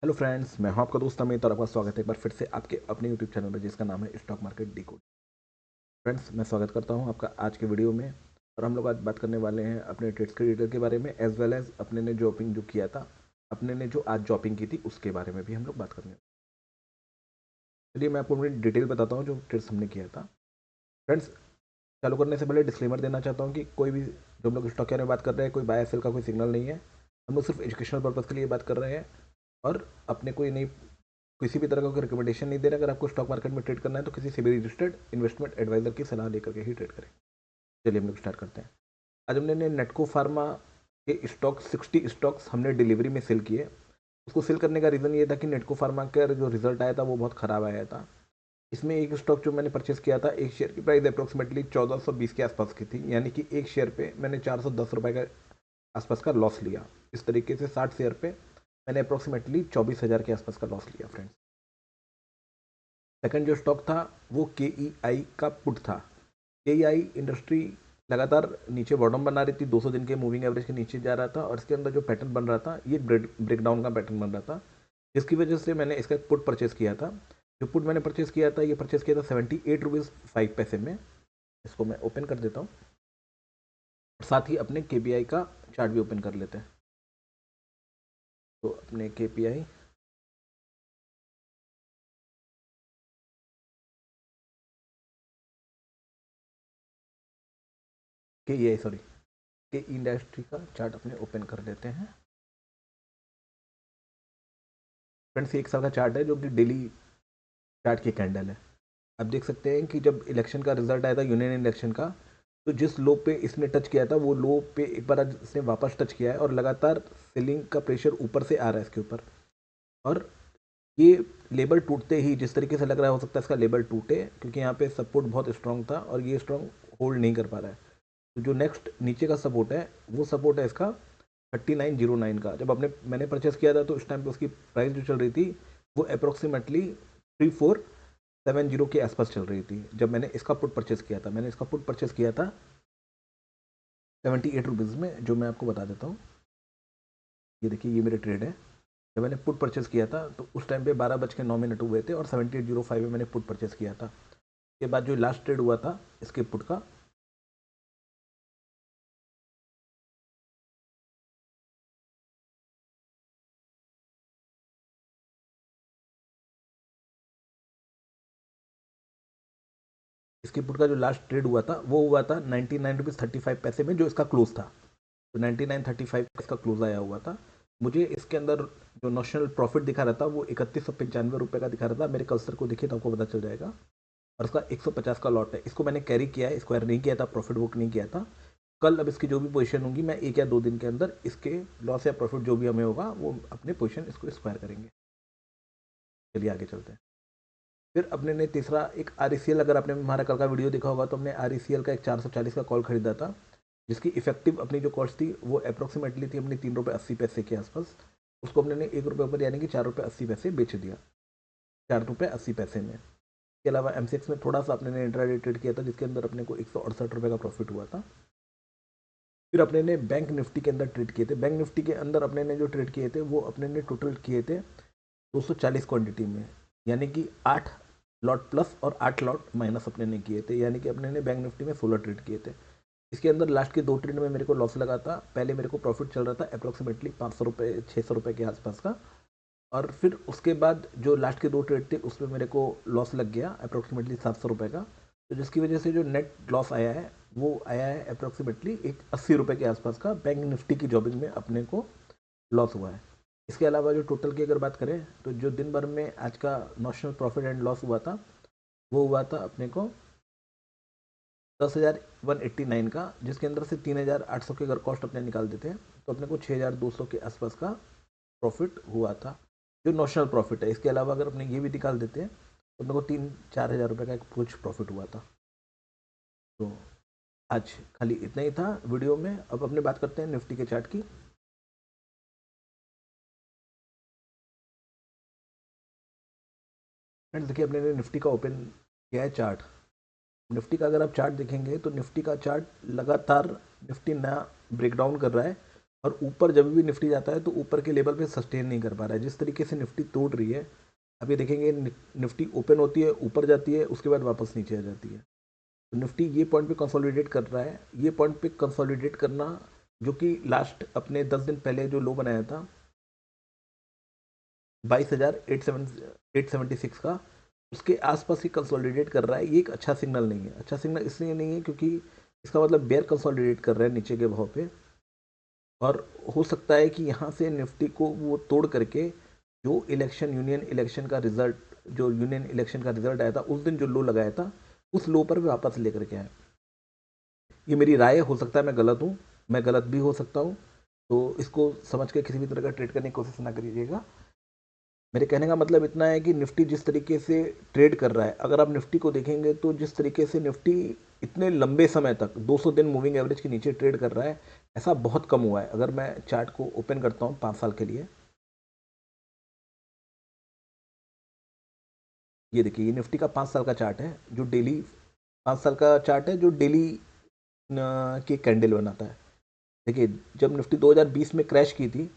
Hello friends, मैं हूं आपका दोस्त अमित और आपका स्वागत है एक बार फिर से आपके अपने यूट्यूब चैनल पर जिसका नाम है स्टॉक मार्केट डिकोड। फ्रेंड्स, मैं स्वागत करता हूं आपका आज के वीडियो में। और हम लोग आज बात करने वाले हैं अपने ट्रेड्स के डिटेल के बारे में, एज वेल एज अपने ने जॉपिंग जो किया था, अपने ने जो आज जॉपिंग की थी उसके बारे में भी हम लोग बात करने वाले। चलिए मैं आपको अपनी डिटेल बताता हूँ जो ट्रेड्स हमने किया था। फ्रेंड्स, चालू करने से पहले डिस्क्लेमर देना चाहता हूँ कि कोई भी जो हम लोग स्टॉक के बारे में बात कर रहे हैं, कोई बाय सेल का कोई सिग्नल नहीं है। हम लोग सिर्फ एजुकेशनल पर्पज़ के लिए बात कर रहे हैं और अपने कोई नहीं, किसी भी तरह का कोई रिकमेंडेशन नहीं दे रहा। अगर आपको स्टॉक मार्केट में ट्रेड करना है तो किसी से भी रजिस्टर्ड इन्वेस्टमेंट एडवाइजर की सलाह लेकर के ही ट्रेड करें। चलिए हम लोग स्टार्ट करते हैं। आज हमने नेटको फार्मा के स्टॉक 60 स्टॉक्स हमने डिलीवरी में सेल किए। उसको सेल करने का रीज़न ये था कि नेटको फार्मा का जो रिजल्ट आया था वो बहुत ख़राब आया था। इसमें एक स्टॉक जो मैंने परचेस किया था, एक शेयर की प्राइस अप्रोक्सीमेटली 1420 के आसपास की थी, यानी कि एक शेयर पे मैंने 410 रुपये का आसपास का लॉस लिया। इस तरीके से 60 शेयर पे मैंने अप्रोक्सीमेटली 24,000 के आसपास का लॉस लिया फ्रेंड्स। सेकंड जो स्टॉक था वो के ई आई का पुट था। के ई आई इंडस्ट्री लगातार नीचे बॉटम बना रही थी, 200 दिन के मूविंग एवरेज के नीचे जा रहा था और इसके अंदर जो पैटर्न बन रहा था ये ब्रेकडाउन का पैटर्न बन रहा था, जिसकी वजह से मैंने इसका पुट परचेस किया था। जो पुट मैंने परचेस किया था, ये परचेस किया था 78 रुपीज़ 5 पैसे में। इसको मैं ओपन कर देता हूँ और साथ ही अपने के पी आई का चार्ट भी ओपन कर लेते हैं। तो अपने के पी आई के ई आई सॉरी के इंडस्ट्री का चार्ट अपने ओपन कर लेते हैं। फ्रेंड्स, ये 1 साल का चार्ट है जो कि डेली चार्ट की कैंडल है। आप देख सकते हैं कि जब इलेक्शन का रिजल्ट आया था, यूनियन इलेक्शन का, तो जिस लो पे इसने टच किया था वो लो पे एक बार आज इसने वापस टच किया है और लगातार सेलिंग का प्रेशर ऊपर से आ रहा है इसके ऊपर। और ये लेवल टूटते ही, जिस तरीके से लग रहा है, हो सकता है इसका लेवल टूटे, क्योंकि यहाँ पे सपोर्ट बहुत स्ट्रांग था और ये स्ट्रांग होल्ड नहीं कर पा रहा है। तो जो नेक्स्ट नीचे का सपोर्ट है वो सपोर्ट है इसका 3909 का। जब मैंने परचेस किया था तो उस टाइम पे उसकी प्राइस जो चल रही थी वो अप्रोक्सीमेटली 3470 के आसपास चल रही थी। जब मैंने इसका पुट परचेस किया था, मैंने इसका पुट परचेस किया था 78 रुपीज़ में, जो मैं आपको बता देता हूँ। ये देखिए, ये मेरे ट्रेड है। जब मैंने पुट परचेस किया था तो उस टाइम पे 12 बज के 9 मिनट हुए थे और 7805 में मैंने पुट परचेस किया था। उसके बाद जो लास्ट ट्रेड हुआ था इसके पुट का, इसके पुट का जो लास्ट ट्रेड हुआ था वो हुआ था 99 रुपीज़ 35 पैसे में, जो इसका क्लोज था। तो 99.35 इसका क्लोज आया हुआ था। मुझे इसके अंदर जो नॉशनल प्रॉफिट दिखा रहा था वो 3195 रुपये का दिखा रहा था। मेरे कल्सर को देखिए तो आपको पता चल जाएगा। और इसका 150 का लॉट है। इसको मैंने कैरी किया है, स्क्वायर नहीं किया था, प्रॉफिट बुक नहीं किया था। कल अब इसकी जो भी पोजीशन होगी, मैं 1 या 2 दिन के अंदर इसके लॉस या प्रॉफिट जो भी हमें होगा वो अपने पोजीशन इसको स्क्वायर करेंगे। चलिए आगे चलते हैं। फिर अपने ने तीसरा एक आर ई सी एल, अगर आपने हमारा कल का वीडियो देखा होगा तो हमने आर ई सी एल का एक 440 का कॉल खरीदा था, जिसकी इफेक्टिव अपनी जो कॉस्ट थी वो अप्रोक्सीमेटली थी अपनी 3 रुपये 80 पैसे के आसपास। उसको हमने 1 रुपये ऊपर यानी कि 4 रुपये 80 पैसे बेच दिया, 4 रुपये 80 पैसे में। इसके अलावा एम सी एक्स में थोड़ा सा अपने ने इंट्राडे ट्रेड किया था, जिसके अंदर अपने को 168 रुपये का प्रॉफिट हुआ था। फिर अपने ने बैंक निफ्टी के अंदर ट्रेड किए थे। बैंक निफ्टी के अंदर अपने ने जो ट्रेड किए थे वो अपने ने टोटल किए थे 240 क्वांटिटी में, यानी कि 8 लॉट प्लस और 8 लॉट माइनस अपने ने किए थे, यानी कि अपने ने बैंक निफ्टी में 16 ट्रेड किए थे। इसके अंदर लास्ट के 2 ट्रेड में मेरे को लॉस लगा था। पहले मेरे को प्रॉफिट चल रहा था अप्रोक्सीमेटली 500 रुपये 600 रुपये के आसपास का। और फिर उसके बाद जो लास्ट के 2 ट्रेड थे उसमें मेरे को लॉस लग गया अप्रोक्सीमेटली 700 रुपये का। तो जिसकी वजह से जो नेट लॉस आया है वो आया है अप्रोक्सीमेटली एक 80 रुपये के आसपास का। बैंक निफ्टी की जॉबिंग में अपने को लॉस हुआ है। इसके अलावा जो टोटल की अगर बात करें तो जो दिन भर में आज का नॉशनल प्रॉफिट एंड लॉस हुआ था वो हुआ था अपने को 10,189 का, जिसके अंदर से 3,800 के अगर कॉस्ट अपने निकाल देते हैं तो अपने को 6,200 के आसपास का प्रॉफिट हुआ था, जो नॉशनल प्रॉफिट है। इसके अलावा अगर अपने ये भी निकाल देते हैं तो अपने को 3-4 हज़ार रुपये का एक कुछ प्रॉफिट हुआ था। तो आज खाली इतना ही था वीडियो में। अब अपने बात करते हैं निफ्टी के चार्ट की। फ्रेंड्स, देखिए अपने ने निफ्टी का ओपन किया है चार्ट। निफ्टी का अगर आप चार्ट देखेंगे तो निफ्टी का चार्ट लगातार निफ्टी नया ब्रेकडाउन कर रहा है और ऊपर जब भी निफ्टी जाता है तो ऊपर के लेवल पे सस्टेन नहीं कर पा रहा है। जिस तरीके से निफ्टी तोड़ रही है, अभी देखेंगे निफ्टी ओपन होती है, ऊपर जाती है, उसके बाद वापस नीचे आ जाती है। तो निफ्टी ये पॉइंट पे कंसोलिडेट कर रहा है। ये पॉइंट पे कंसोलिडेट करना, जो कि लास्ट अपने 10 दिन पहले जो लो बनाया था 22,876 का, उसके आसपास ही कंसोलिडेट कर रहा है। ये एक अच्छा सिग्नल नहीं है। अच्छा सिग्नल इसलिए नहीं है क्योंकि इसका मतलब बेयर कंसोलिडेट कर रहा है नीचे के भाव पे, और हो सकता है कि यहाँ से निफ्टी को वो तोड़ करके जो यूनियन इलेक्शन का रिजल्ट, जो यूनियन इलेक्शन का रिजल्ट आया था उस दिन जो लो लगाया था, उस लो पर वापस लेकर के आए। ये मेरी राय है, हो सकता है मैं गलत हूँ, मैं गलत भी हो सकता हूँ। तो इसको समझ के किसी भी तरह का ट्रेड करने की कोशिश ना करिएगा। मेरे कहने का मतलब इतना है कि निफ्टी जिस तरीके से ट्रेड कर रहा है, अगर आप निफ्टी को देखेंगे तो जिस तरीके से निफ्टी इतने लंबे समय तक 200 दिन मूविंग एवरेज के नीचे ट्रेड कर रहा है, ऐसा बहुत कम हुआ है। अगर मैं चार्ट को ओपन करता हूँ 5 साल के लिए, ये देखिए, ये निफ्टी का 5 साल का चार्ट है जो डेली, 5 साल का चार्ट है जो डेली की कैंडल बनाता है। देखिए, जब निफ्टी 2020 में क्रैश की थी,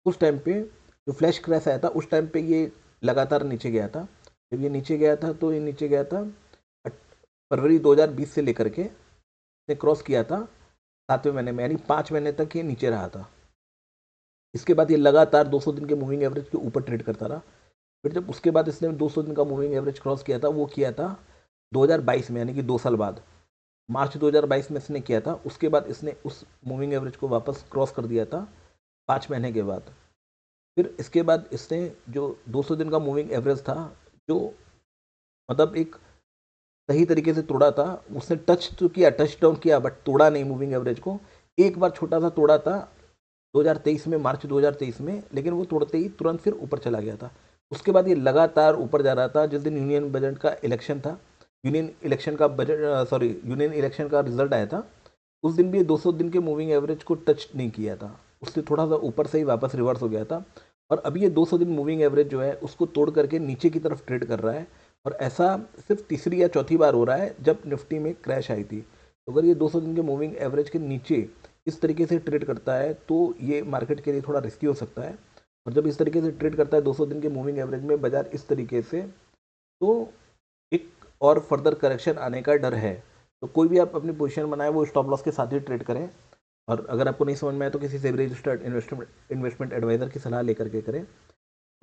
उस टाइम पे जो फ्लैश क्रैश आया था, उस टाइम पे ये लगातार नीचे गया था। जब ये नीचे गया था तो ये नीचे गया था फरवरी 2020 से लेकर के ने क्रॉस किया था 7वें महीने में, यानी 5 महीने तक ये नीचे रहा था। इसके बाद ये लगातार 200 दिन के मूविंग एवरेज के ऊपर ट्रेड करता रहा। फिर जब उसके बाद इसने 200 दिन का मूविंग एवरेज क्रॉस किया था, वो किया था 2022 में, यानी कि 2 साल बाद, मार्च 2022 में इसने किया था। उसके बाद इसने उस मूविंग एवरेज को वापस क्रॉस कर दिया था 5 महीने के बाद। फिर इसके बाद इसने जो 200 दिन का मूविंग एवरेज था, जो मतलब एक सही तरीके से तोड़ा था, उसने टच तो किया, टच डाउन किया, बट तोड़ा नहीं मूविंग एवरेज को। एक बार छोटा सा तोड़ा था 2023 में, मार्च 2023 में, लेकिन वो तोड़ते ही तुरंत फिर ऊपर चला गया था। उसके बाद ये लगातार ऊपर जा रहा था। जिस दिन यूनियन बजट का इलेक्शन था, यूनियन इलेक्शन का रिजल्ट आया था, उस दिन भी ये 200 दिन के मूविंग एवरेज को टच नहीं किया था। उससे थोड़ा सा ऊपर से ही वापस रिवर्स हो गया था। और अभी ये 200 दिन मूविंग एवरेज जो है उसको तोड़ करके नीचे की तरफ ट्रेड कर रहा है। और ऐसा सिर्फ तीसरी या चौथी बार हो रहा है जब निफ्टी में क्रैश आई थी। तो अगर ये 200 दिन के मूविंग एवरेज के नीचे इस तरीके से ट्रेड करता है तो ये मार्केट के लिए थोड़ा रिस्की हो सकता है। और जब इस तरीके से ट्रेड करता है 200 दिन के मूविंग एवरेज में बाजार इस तरीके से, तो एक और फर्दर करेक्शन आने का डर है। तो कोई भी आप अपनी पोजीशन बनाए वो स्टॉप लॉस के साथ ही ट्रेड करें। और अगर आपको नहीं समझ में आए तो किसी से भी रजिस्टर्ड इन्वेस्टमेंट एडवाइजर की सलाह लेकर के करें,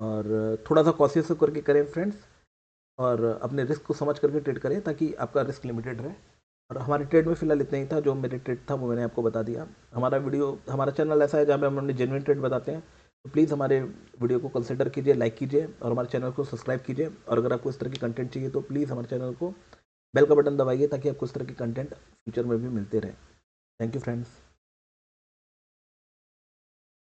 और थोड़ा सा कॉशियस करके करें फ्रेंड्स, और अपने रिस्क को समझ करके ट्रेड करें ताकि आपका रिस्क लिमिटेड रहे। और हमारे ट्रेड में फिलहाल इतना ही था, जो मेरे ट्रेड था वो मैंने आपको बता दिया। हमारा चैनल ऐसा है जहाँ पे हम अपने जेन्युइन ट्रेड बताते हैं। तो प्लीज़ हमारे वीडियो को कंसिडर कीजिए, लाइक कीजिए, और हमारे चैनल को सब्सक्राइब कीजिए। और अगर आपको इस तरह की कंटेंट चाहिए तो प्लीज़ हमारे चैनल को बेल का बटन दबाइए ताकि आपको इस तरह की कंटेंट फ्यूचर में भी मिलते रहे। Thank you friends.